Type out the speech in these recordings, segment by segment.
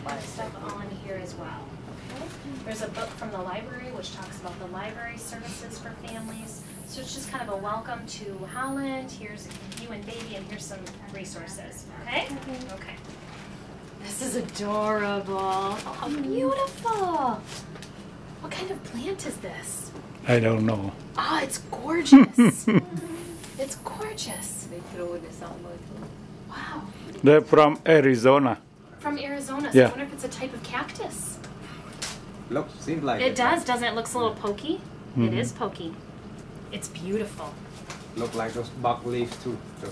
stuff all in here as well. Okay. There's a book from the library which talks about the library services for families. So it's just kind of a welcome to Holland. Here's you and baby, and here's some resources. Okay? Okay. This is adorable. Oh, how beautiful. What kind of plant is this? I don't know. Oh, it's gorgeous. It's gorgeous. They throw this out. Wow. They're from Arizona. From Arizona. So Yeah. I wonder if it's a type of cactus. Seems like It does, doesn't it? Looks a little pokey. Mm-hmm. It is pokey. It's beautiful. Look like those buck leaves too, the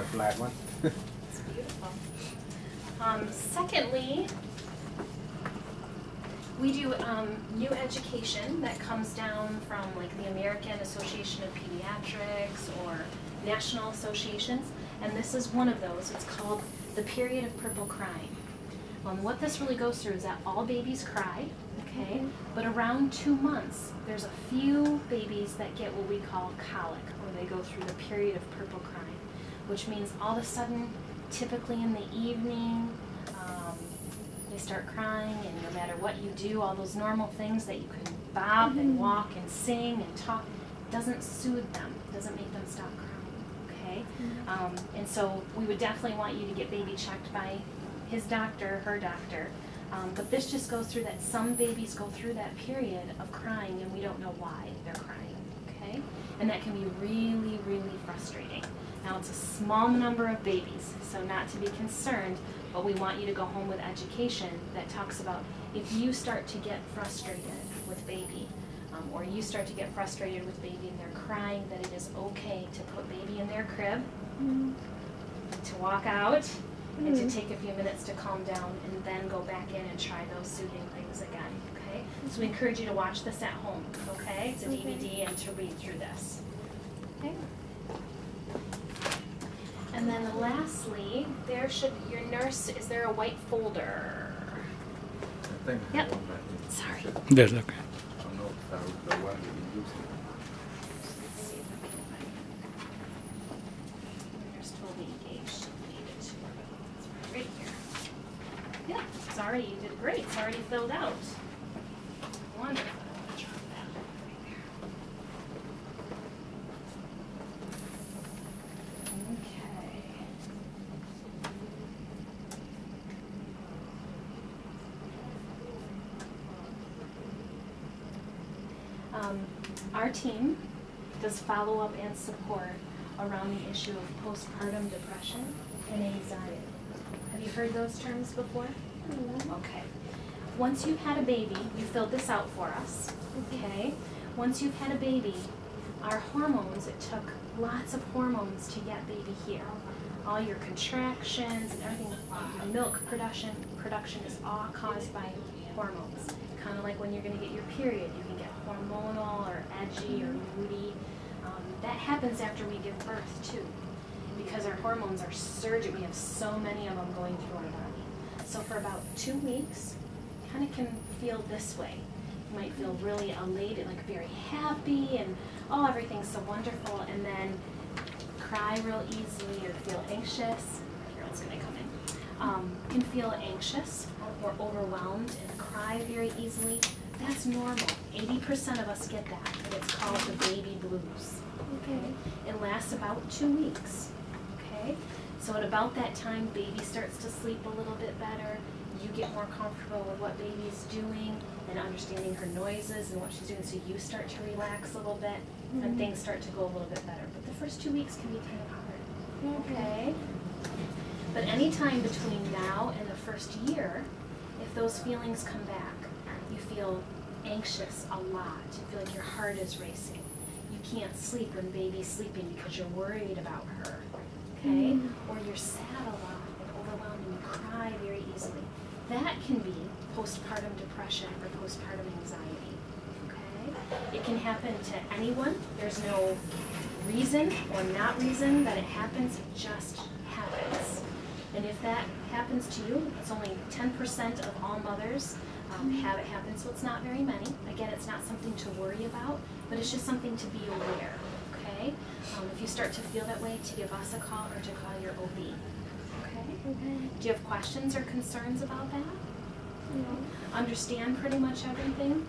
flat one. It's beautiful. Secondly, we do new education that comes down from like the American Association of Pediatrics or national associations, and this is one of those. It's called the period of purple crying. What this really goes through is that all babies cry, okay, but around 2 months, there's a few babies that get what we call colic, or they go through the period of purple crying, which means all of a sudden, typically in the evening, they start crying, and no matter what you do, all those normal things that you can bop and walk and sing and talk, doesn't soothe them, doesn't make them stop crying, okay? And so we would definitely want you to get baby checked by his doctor, her doctor, but this just goes through that some babies go through that period of crying and we don't know why they're crying, okay? And that can be really, really frustrating. Now it's a small number of babies, so not to be concerned, but we want you to go home with education that talks about if you start to get frustrated with baby, or you start to get frustrated with baby and they're crying, that it is okay to put baby in their crib, to walk out, and to take a few minutes to calm down and then go back in and try those soothing things again, okay? So we encourage you to watch this at home, okay? It's a DVD and to read through this, okay? And then lastly, your nurse, is there a white folder? Yep. Sorry. That's okay. Nurse told me engaged. She needed to. It's right here. Yeah, it's already, you did great. It's already filled out. Wonderful. Our team does follow-up and support around the issue of postpartum depression and anxiety. Have you heard those terms before? Okay. Once you've had a baby, you filled this out for us, okay? Once you've had a baby, our hormones, it took lots of hormones to get baby here. All your contractions and everything, your milk production is all caused by hormones. Kind of like when you're going to get your period, you can get hormonal or edgy or moody. That happens after we give birth too, because our hormones are surging. We have so many of them going through our body. So for about 2 weeks, you kind of can feel this way. You might feel really elated, like very happy, and oh, everything's so wonderful, and then cry real easily or feel anxious. Carol's going to come in. Can feel anxious or overwhelmed and cry very easily. That's normal. 80% of us get that, and it's called the baby blues. Okay? It lasts about 2 weeks. Okay? So at about that time, baby starts to sleep a little bit better. You get more comfortable with what baby's doing and understanding her noises and what she's doing, so you start to relax a little bit, and things start to go a little bit better. But the first 2 weeks can be kind of hard. Okay? But any time between now and the first year, if those feelings come back, you feel anxious a lot, you feel like your heart is racing, you can't sleep when baby's sleeping because you're worried about her, okay? Or you're sad a lot and overwhelmed and you cry very easily. That can be postpartum depression or postpartum anxiety, okay? It can happen to anyone. There's no reason or not reason that it happens, it just happens. And if that happens to you, it's only 10% of all mothers have it happen, so it's not very many. Again, it's not something to worry about, but it's just something to be aware, okay? If you start to feel that way, to give us a call or to call your OB, okay? Do you have questions or concerns about that? Understand pretty much everything?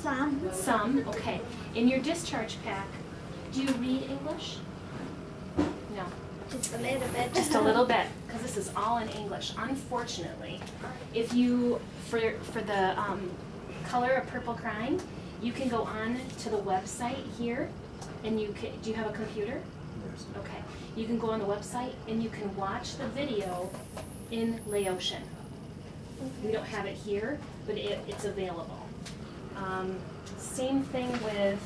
Some. Some, okay. In your discharge pack, do you read English? No. Just a little bit. Just a little bit, because this is all in English. Unfortunately, if you, for the color of purple crying, you can go on to the website here, and you can, do you have a computer? Yes. Okay. You can go on the website and you can watch the video in Laotian. We don't have it here, but it's available. Same thing with,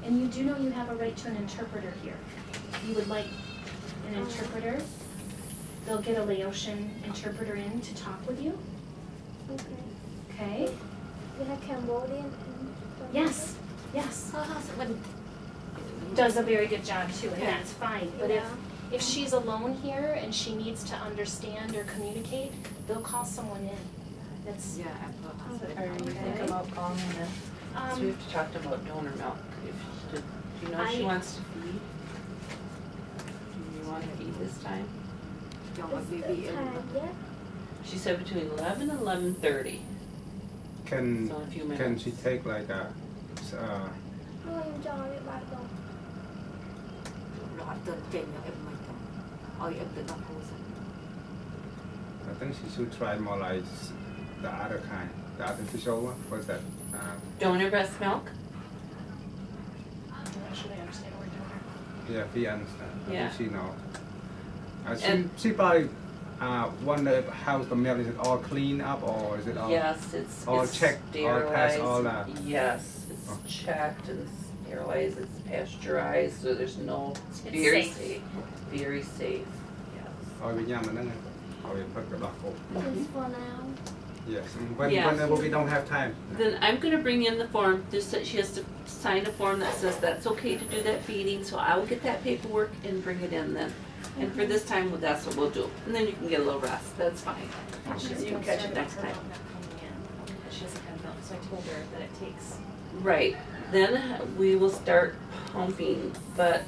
and you do know you have a right to an interpreter here. You would like an interpreter. They'll get a Laotian interpreter in to talk with you. Okay. Okay? You have Cambodian and Yes, yes. When Does a very good job too, and Yeah. that's fine. But if she's alone here and she needs to understand or communicate, they'll call someone in. That's, yeah, Are you thinking about calling in? So we have to talk to them about donor milk. Do you know if she wants to feed? Do you want to feed this time? What's the time yet? She said between 11 and 11:30. Can So in a few can minutes. she take like a Thôi em cho đi bạn con. Rõ tên trên là em mình ôi em tự đọc hồ sơ. I think she should try more like the other kind, the artificial one. What's that? Donor breast milk? I'm not sure they understand what we're doing. Yeah, we understand. I Yeah. think she know. And- She probably wonder how the milk is it all clean up or is it all? Yes, it's all it's checked, all passed, sterilized. all that. Yes, it's Oh. checked and sterilized. It's pasteurized, so there's no. It's It's very safe. Very safe. Yes. Or we yam and or we put the block over. Just for now. Yes. And when Yeah. whenever we don't have time. Then I'm going to bring in the form. She has to sign a form that says that's okay to do that feeding. So I will get that paperwork and bring it in then. And for this time, well, that's what we'll do. And then you can get a little rest. That's fine. She's You can catch it next time. She doesn't have milk, so I told her that it takes. Right. Then we will start pumping. But